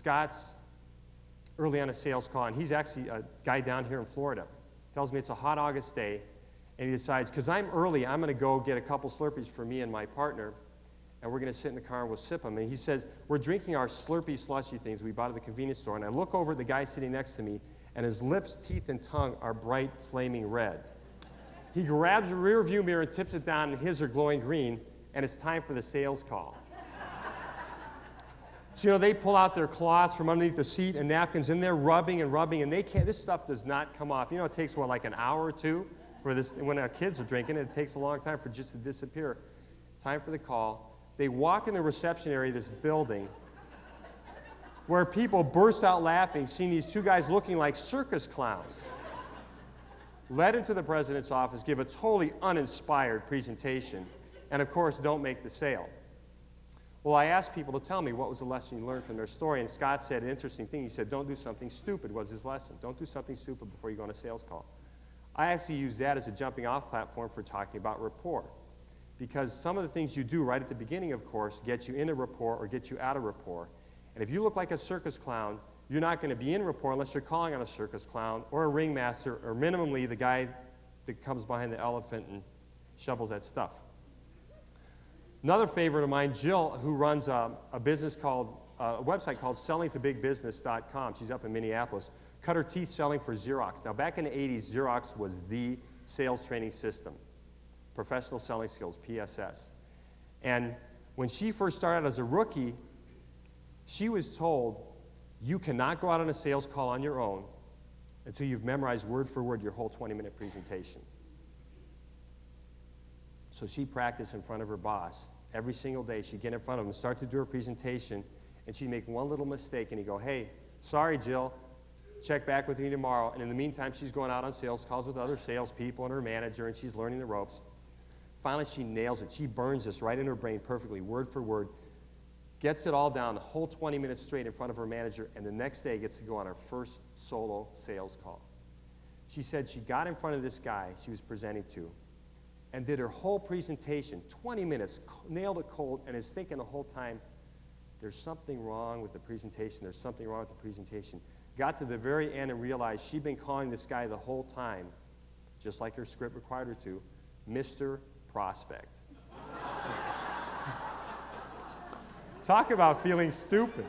Scott's early on a sales call, and he's actually a guy down here in Florida. Tells me it's a hot August day, and he decides, because I'm early, I'm going to go get a couple Slurpees for me and my partner, and we're going to sit in the car and we'll sip them. And he says, we're drinking our Slurpee slushy things we bought at the convenience store, and I look over at the guy sitting next to me, and his lips, teeth, and tongue are bright, flaming red. He grabs a rear view mirror and tips it down, and his are glowing green, and it's time for the sales call. So, you know, they pull out their cloths from underneath the seat and napkins, and they're rubbing and rubbing, and they can't, this stuff does not come off. You know, it takes, what, like an hour or two for this, when our kids are drinking, it takes a long time for it just to disappear. Time for the call. They walk in the reception area of this building where people burst out laughing, seeing these two guys looking like circus clowns. Led into the president's office, give a totally uninspired presentation, and of course, don't make the sale. Well, I asked people to tell me what was the lesson you learned from their story, and Scott said an interesting thing. He said, don't do something stupid was his lesson. Don't do something stupid before you go on a sales call. I actually use that as a jumping off platform for talking about rapport, because some of the things you do right at the beginning, of course, get you into rapport or get you out of rapport. And if you look like a circus clown, you're not going to be in rapport unless you're calling on a circus clown or a ringmaster or minimally the guy that comes behind the elephant and shovels that stuff. Another favorite of mine, Jill, who runs a business called, a website called sellingtobigbusiness.com. She's up in Minneapolis. Cut her teeth selling for Xerox. Now, back in the 80s, Xerox was the sales training system. Professional Selling Skills, PSS. And when she first started as a rookie, she was told, you cannot go out on a sales call on your own until you've memorized word for word your whole 20-minute presentation. So she practiced in front of her boss. Every single day, she'd get in front of him, start to do her presentation, and she'd make one little mistake, and he'd go, hey, sorry, Jill, check back with me tomorrow. And in the meantime, she's going out on sales calls with other salespeople and her manager, and she's learning the ropes. Finally, she nails it. She burns this right in her brain perfectly, word for word, gets it all down, the whole 20 minutes straight in front of her manager, and the next day gets to go on her first solo sales call. She said she got in front of this guy she was presenting to and did her whole presentation, 20 minutes, nailed it cold, and is thinking the whole time, there's something wrong with the presentation, there's something wrong with the presentation. Got to the very end and realized she'd been calling this guy the whole time, just like her script required her to, Mr. Prospect. Talk about feeling stupid.